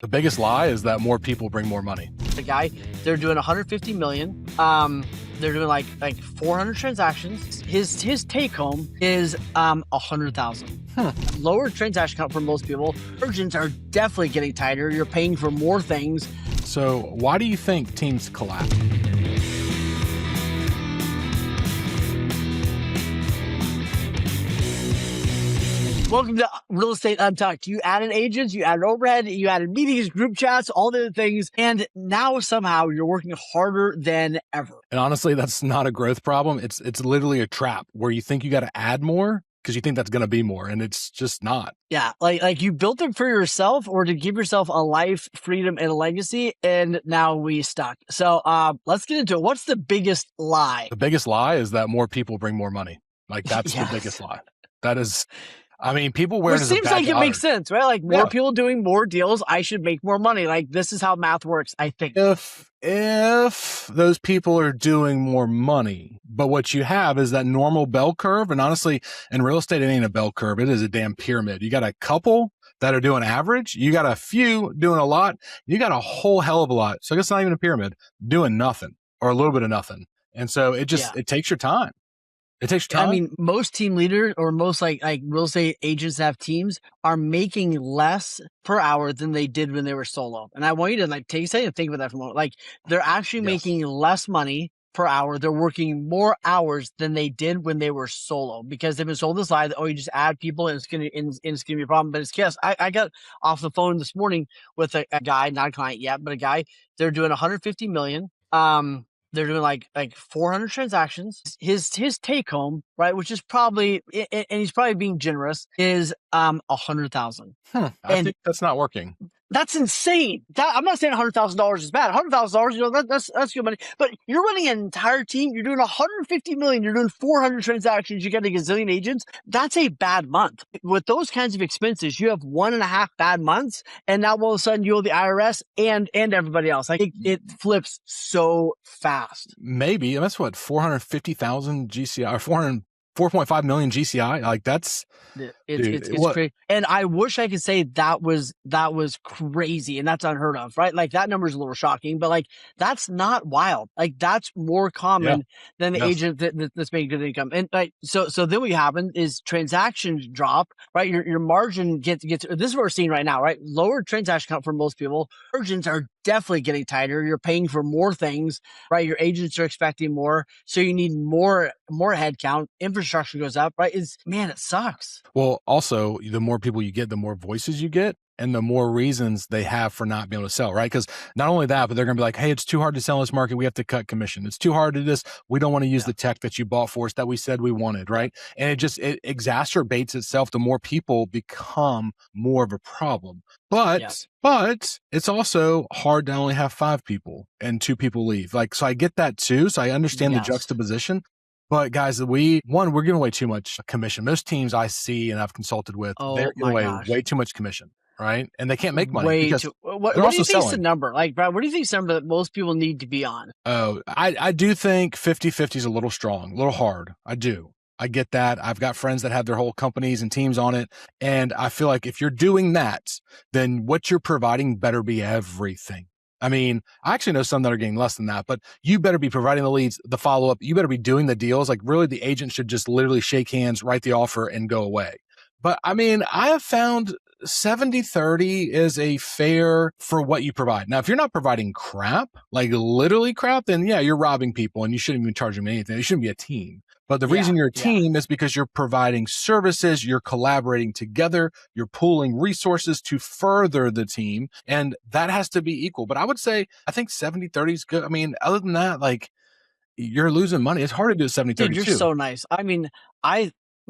The biggest lie is that more people bring more money. The guy, they're doing 150 million. They're doing like 400 transactions. His take home is 100,000. Lower transaction count for most people. Margins are definitely getting tighter. You're paying for more things. So why do you think teams collapse? Welcome to Real Estate Untucked. You added agents, you added overhead, you added meetings, group chats, all the other things. And now somehow you're working harder than ever. And honestly, that's not a growth problem. It's literally a trap where you think you got to add more because you think that's going to be more, and it's just not. Yeah, like you built it for yourself or to give yourself a life, freedom, and a legacy, and now we stuck. So let's get into it. What's the biggest lie? The biggest lie is that more people bring more money. Like that's Yes. the biggest lie. That is, I mean, people wear it as a seems badge like of it honor. makes sense, right? Like more people doing more deals, I should make more money. Like this is how math works, I think. If those people are doing more money, but what you have is that normal bell curve. And honestly, in real estate, it ain't a bell curve. It is a damn pyramid. You got a couple that are doing average. You got a few doing a lot. You got a whole hell of a lot. So I guess it's not even a pyramid doing nothing or a little bit of nothing. And so it just, it takes your time. It takes time. I mean, most team leaders or most like real estate agents that have teams are making less per hour than they did when they were solo. And I want you to like take a second and think about that for a moment. Like they're actually making less money per hour. They're working more hours than they did when they were solo because they've been sold this lie that, oh, you just add people and it's gonna be a problem. But it's chaos. I got off the phone this morning with a guy, not a client yet, but a guy. They're doing 150 million. They're doing like 400 transactions. His take home, right, which is probably, and he's probably being generous, is 100,000. I think that's not working. That's insane. I'm not saying $100,000 is bad. $100,000, you know, that's good money. But you're running an entire team. You're doing 150 million. You're doing 400 transactions. You got a gazillion agents. That's a bad month. With those kinds of expenses, you have 1.5 bad months, and now all of a sudden you owe the IRS and everybody else. Like it flips so fast. Maybe that's what 450,000 GCI or 4.5 million GCI. Like that's it's crazy. And I wish I could say that was crazy and that's unheard of, right? Like that number is a little shocking, but like that's not wild. Like that's more common than the agent that's making good income. And like so then what happened is transactions drop, right? Your margin gets this is what we're seeing right now, right? Lower transaction count for most people. Margins are definitely getting tighter. You're paying for more things, right? Your agents are expecting more, so you need more headcount. Infrastructure goes up, right? It sucks. Well, also, the more people you get, the more voices you get and the more reasons they have for not being able to sell, right? Because not only that, but they're going to be like, hey, it's too hard to sell in this market. We have to cut commission. It's too hard to do this. We don't want to use the tech that you bought for us that we said we wanted, right? And it exacerbates itself. The more people become more of a problem. But it's also hard to only have 5 people and 2 people leave. Like, so I get that too. So I understand the juxtaposition. But guys, we're giving away too much commission. Most teams I see and I've consulted with, they're giving away way too much commission, right? And they can't make money because what they're do also you think is the selling. number? Like, Brad, what do you think is the number that most people need to be on? Oh, I do think 50-50 is a little strong, a little hard. I do. I get that. I've got friends that have their whole companies and teams on it. And I feel like if you're doing that, then what you're providing better be everything. I mean, I actually know some that are getting less than that, but you better be providing the leads, the follow-up. You better be doing the deals. Like really the agent should just literally shake hands, write the offer and go away. But I mean, I have found 70-30 is a fair for what you provide. Now, if you're not providing crap, like literally crap, then yeah, you're robbing people and you shouldn't even charge them anything. It shouldn't be a team. But the reason you're a team is because you're providing services, you're collaborating together, you're pooling resources to further the team, and that has to be equal. But I would say, I think 70-30 is good. I mean, other than that, like you're losing money. It's hard to do 70-30 Dude, you're too. so nice. I mean,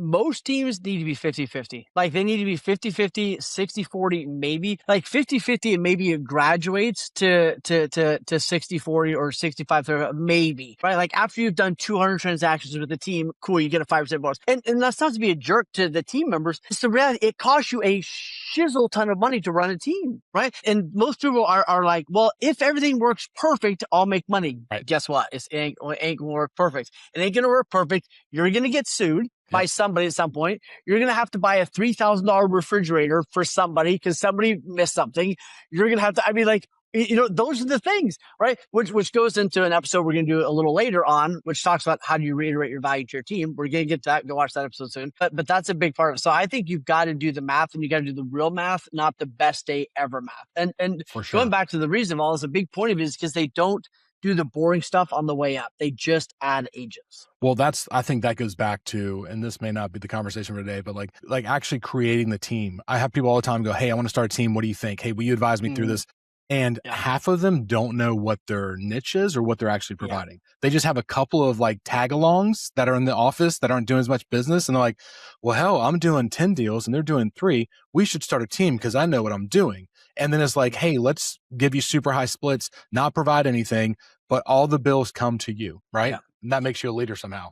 most teams need to be 50-50. Like they need to be 50-50, 60-40, maybe like 50-50 and maybe it graduates to 60-40 or 65-30, maybe, right? Like after you've done 200 transactions with the team, cool, you get a 5% bonus. And that's not to be a jerk to the team members. It's the reality. It costs you a shizzle ton of money to run a team, right? And most people are like, well, if everything works perfect, I'll make money. Right. Guess what? It ain't gonna work perfect. It ain't gonna work perfect. You're gonna get sued. by somebody at some point. You're going to have to buy a $3,000 refrigerator for somebody because somebody missed something. You're going to have to, I mean, like, those are the things, right? Which goes into an episode we're going to do a little later on, which talks about how do you reiterate your value to your team. We're going to get to that. Go watch that episode soon. But that's a big part of it. So I think you've got to do the math, and you got to do the real math, not the best day ever math. And For sure. Going back to the reason of all this, a big point of it is because they don't do the boring stuff on the way up. They just add agents. Well, I think that goes back to, and this may not be the conversation for today, but like actually creating the team. I have people all the time go, hey, I want to start a team. What do you think? Hey, will you advise me through this? And half of them don't know what their niche is or what they're actually providing. They just have a couple of like tag-alongs that are in the office that aren't doing as much business. And they're like, well, hell, I'm doing 10 deals and they're doing 3. We should start a team because I know what I'm doing. And then it's like, hey, let's give you super high splits, not provide anything, but all the bills come to you, right? Yeah. And that makes you a leader somehow.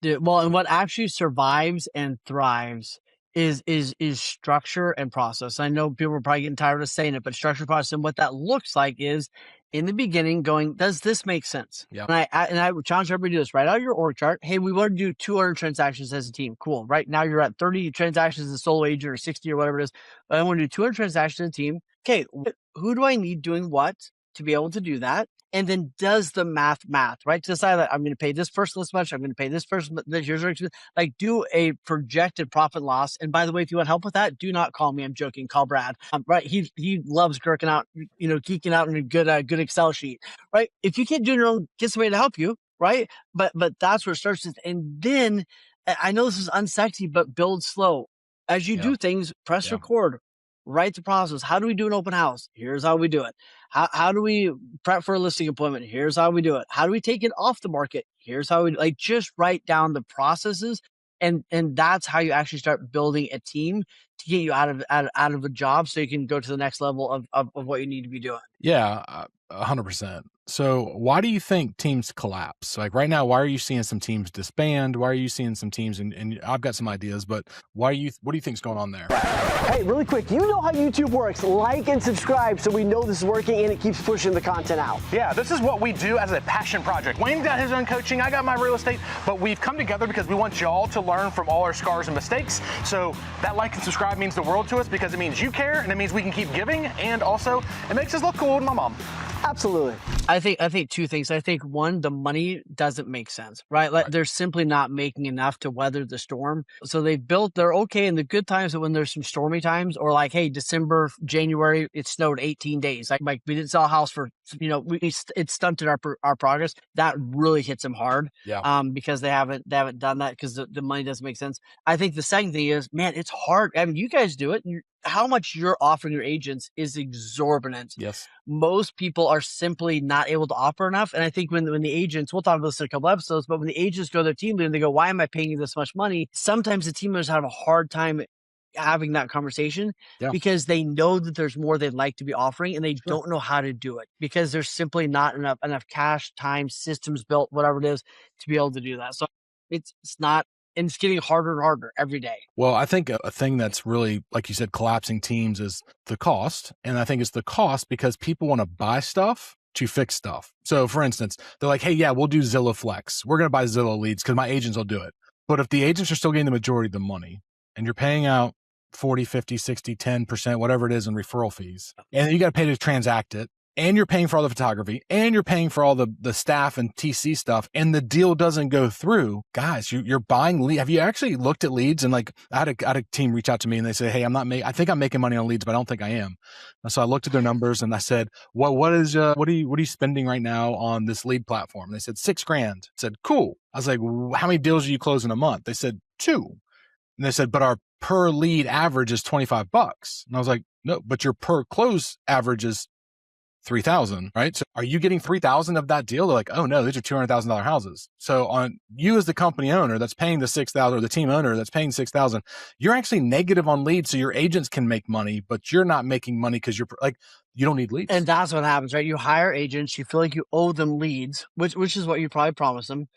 Well, and what actually survives and thrives is structure and process. I know people are probably getting tired of saying it, but structure, process, and what that looks like is in the beginning going, does this make sense? Yeah. And I would challenge everybody to do this. Write out your org chart. Hey, we want to do 200 transactions as a team. Cool. Right now you're at 30 transactions as a solo agent or 60 or whatever it is. But I want to do 200 transactions as a team. Okay, who do I need doing what to be able to do that? And then does the math, right? To decide that I'm going to pay this person this much. I'm going to pay this person this. Here's like do a projected profit loss. And by the way, if you want help with that, do not call me. I'm joking. Call Brad. Right? He loves geeking out in a good Excel sheet. Right? If you can't do your own, get somebody to help you. Right? But that's where it starts. And then I know this is unsexy, but build slow. As you do things, press record. Write the process. How do we do an open house? Here's how we do it. How do we prep for a listing appointment? Here's how we do it. How do we take it off the market? Here's how we just write down the processes. And that's how you actually start building a team to get you out of a job so you can go to the next level of what you need to be doing. Yeah, 100%. So why do you think teams collapse? Like right now, why are you seeing some teams disband? Why are you seeing some teams, and I've got some ideas, but what do you think is going on there? Hey, really quick, you know how YouTube works. Like and subscribe so we know this is working and it keeps pushing the content out. Yeah, this is what we do as a passion project. Wayne got his own coaching, I got my real estate, but we've come together because we want y'all to learn from all our scars and mistakes. So that like and subscribe means the world to us because it means you care and it means we can keep giving, and also it makes us look cool with my mom. Absolutely. I think 2 things. I think 1, the money doesn't make sense, right? Like they're simply not making enough to weather the storm. So they're okay in the good times, but when there's some stormy times, or like, hey, December, January, it snowed 18 days. Like we didn't sell a house for, it stunted our progress. That really hits them hard. Yeah. Because they haven't done that because the money doesn't make sense. I think the second thing is, man, it's hard. I mean, you guys do it. How much you're offering your agents is exorbitant. Yes. Most people are simply not able to offer enough. And I think when the agents, we'll talk about this in a couple episodes, but when the agents go to their team leader and they go, why am I paying you this much money? Sometimes the team members have a hard time having that conversation because they know that there's more they'd like to be offering and they don't know how to do it because there's simply not enough cash, time, systems built, whatever it is, to be able to do that. So it's not. And it's getting harder and harder every day. Well, I think a thing that's really, like you said, collapsing teams is the cost. And I think it's the cost because people want to buy stuff to fix stuff. So for instance, they're like, hey, yeah, we'll do Zillow Flex. We're going to buy Zillow leads because my agents will do it. But if the agents are still getting the majority of the money and you're paying out 40, 50, 60, 10%, whatever it is in referral fees, and you got to pay to transact it, and you're paying for all the photography, and you're paying for all the staff and TC stuff, and the deal doesn't go through, guys, you're buying leads. Have you actually looked at leads? And like, I had a team reach out to me and they say, hey, I think I'm making money on leads, but I don't think I am. And so I looked at their numbers and I said, well, what are you spending right now on this lead platform? And they said $6,000. I said, cool. I was like, how many deals are you closing a month? They said 2. And they said, but our per lead average is $25. And I was like, no, but your per close average is 3,000, right? So are you getting 3,000 of that deal? They're like, oh no, these are $200,000 houses. So on you as the company owner that's paying the 6,000 or the team owner that's paying 6,000, you're actually negative on leads. So your agents can make money, but you're not making money because you're like, you don't need leads. And that's what happens, right? You hire agents, you feel like you owe them leads, which is what you probably promised them.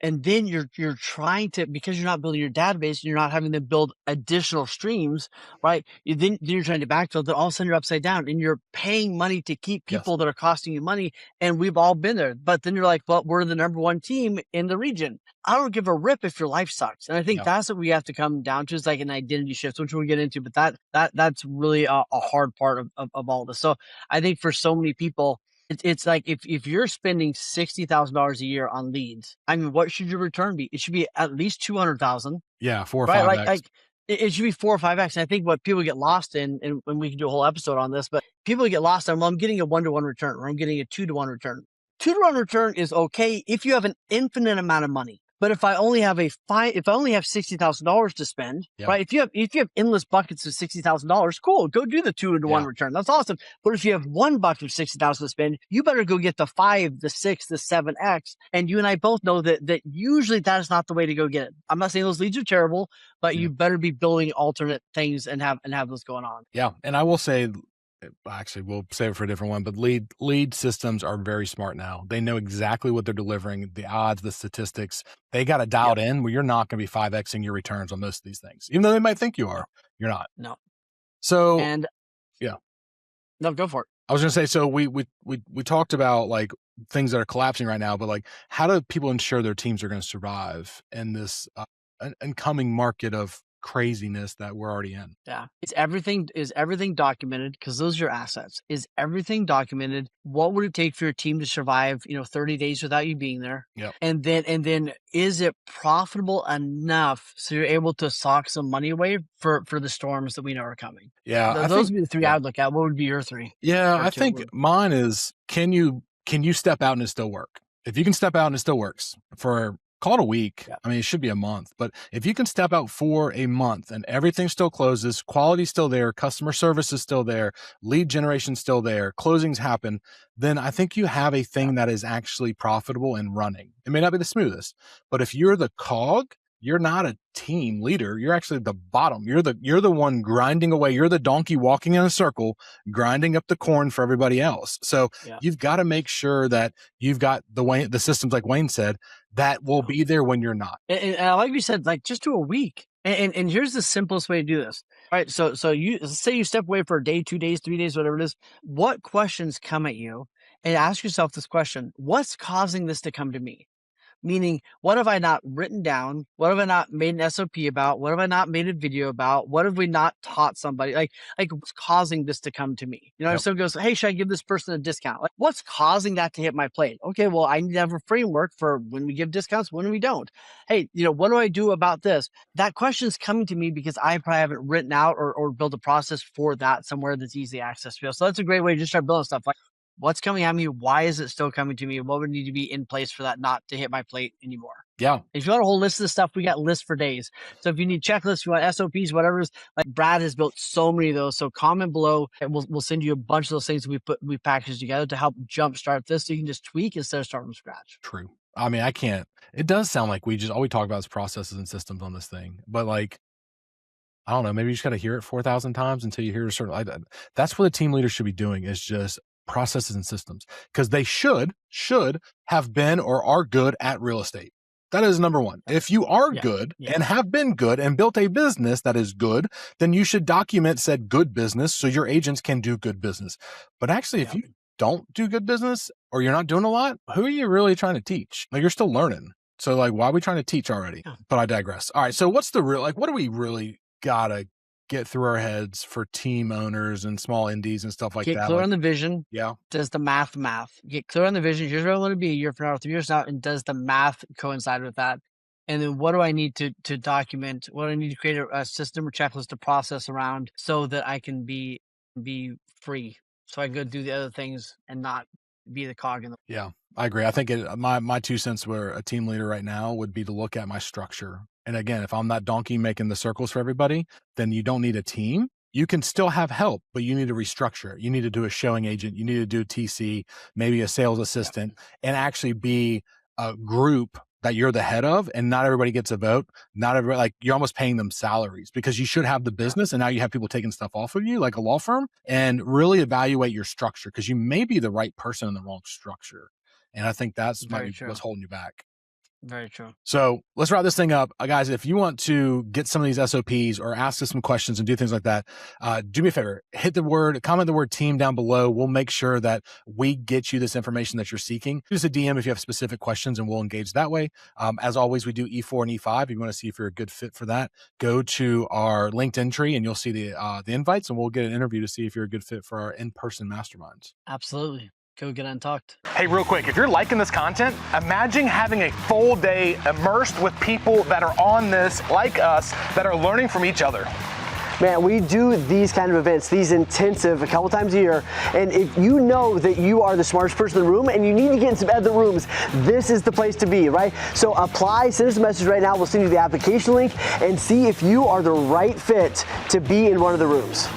And then you're trying to, because you're not building your database, and you're not having to build additional streams, right? Then you're trying to backfill. Then all of a sudden you're upside down, and you're paying money to keep people that are costing you money. And we've all been there. But then you're like, well, we're the number one team in the region. I don't give a rip if your life sucks. And I think that's what we have to come down to, is like an identity shift, which we'll get into. But that's really a hard part of all this. So I think for so many people, it's like if you're spending $60,000 a year on leads, I mean, what should your return be? It should be at least 200,000. Yeah, 4 or right? 5x. Like it should be 4 or 5x. And I think what people get lost in, and we can do a whole episode on this, but people get lost on, well, I'm getting a 1-to-1 return, or I'm getting a 2-to-1 return. 2-to-1 return is okay if you have an infinite amount of money. But if I only have $60,000 to spend, right? If you have endless buckets of $60,000, cool, go do the 2-to-1 return. That's awesome. But if you have one bucket of $60,000 to spend, you better go get the 5, the 6, the 7x. And you and I both know that usually that is not the way to go get it. I'm not saying those leads are terrible, but you better be building alternate things and have those going on. Yeah, and I will say, actually, we'll save it for a different one, but lead systems are very smart now. They know exactly what they're delivering, the odds, the statistics. They got it dialed in where you're not going to be 5xing your returns on most of these things, even though they might think you are. You're not. No. So, no, go for it. I was going to say, so we talked about like things that are collapsing right now, but like, how do people ensure their teams are going to survive in this incoming market of craziness that we're already in? Yeah. Is everything documented? Because those are your assets. Is everything documented? What would it take for your team to survive, 30 days without you being there? Yep. And then is it profitable enough so you're able to sock some money away for the storms that we know are coming? Yeah. Those would be the 3 I'd look at. What would be your 3? Yeah. I think mine is, can you step out and it still work? If you can step out and it still works for, call it a week. I mean, it should be a month, but if you can step out for a month and everything still closes, quality's still there, customer service is still there, lead generation's still there, closings happen, then I think you have a thing that is actually profitable and running. It may not be the smoothest, but if you're the cog, you're not a team leader. You're actually the bottom. You're the one grinding away. You're the donkey walking in a circle, grinding up the corn for everybody else. So you've got to make sure that you've got the systems, like Wayne said, that will be there when you're not. And like you said, like just do a week. And here's the simplest way to do this. All right. So you say you step away for a day, 2 days, 3 days, whatever it is. What questions come at you? And ask yourself this question: what's causing this to come to me? Meaning, what have I not written down? What have I not made an SOP about? What have I not made a video about? What have we not taught somebody? Like what's causing this to come to me? If someone goes, hey, should I give this person a discount? Like, what's causing that to hit my plate? Okay, well, I need to have a framework for when we give discounts, when we don't. Hey, what do I do about this? That question is coming to me because I probably haven't written out or built a process for that somewhere that's easy access to. So that's a great way to just start building stuff. Like, what's coming at me? Why is it still coming to me? What would need to be in place for that not to hit my plate anymore? Yeah. If you want a whole list of stuff, we got lists for days. So if you need checklists, you want SOPs, whatever, like Brad has built so many of those. So comment below and we'll send you a bunch of those things we packaged together to help jumpstart this. So you can just tweak instead of start from scratch. True. I mean, it does sound like all we talk about is processes and systems on this thing, but like, I don't know, maybe you just got to hear it 4,000 times until you hear a certain, that's what the team leader should be doing, is just processes and systems, because they should have been or are good at real estate. That is number one. If you are good and have been good and built a business that is good, then you should document said good business so your agents can do good business. But actually, if you don't do good business or you're not doing a lot, who are you really trying to teach? Like, you're still learning. So like, why are we trying to teach already? But I digress. All right. So what's the real, what do we really gotta get through our heads for team owners and small indies and stuff like that? Get clear on the vision. Yeah. Does the math? Get clear on the vision. Here's where I want to be a year from now, 3 years now. And does the math coincide with that? And then what do I need to document? What do I need to create a system or checklist to process around so that I can be free? So I can go do the other things and not be the cog in the. Yeah, I agree. I think my 2 cents were a team leader right now would be to look at my structure. And again, if I'm that donkey making the circles for everybody, then you don't need a team. You can still have help, but you need to restructure it. You need to do a showing agent. You need to do TC, maybe a sales assistant, and actually be a group that you're the head of, and not everybody gets a vote. Not everybody, like, you're almost paying them salaries because you should have the business. And now you have people taking stuff off of you like a law firm, and really evaluate your structure, because you may be the right person in the wrong structure. And I think that's what's holding you back. Very true. So let's wrap this thing up. Guys, if you want to get some of these SOPs or ask us some questions and do things like that, do me a favor, comment the word team down below. We'll make sure that we get you this information that you're seeking. Use a DM if you have specific questions and we'll engage that way. As always, we do E4 and E5. If you want to see if you're a good fit for that, go to our LinkedIn tree and you'll see the invites, and we'll get an interview to see if you're a good fit for our in-person masterminds. Absolutely. Go get untucked. Hey, real quick, if you're liking this content, imagine having a full day immersed with people that are on this, like us, that are learning from each other. Man, we do these kind of events, these intensive, a couple times a year, and if you know that you are the smartest person in the room and you need to get in some other rooms, this is the place to be, right? So apply, send us a message right now, we'll send you the application link, and see if you are the right fit to be in one of the rooms.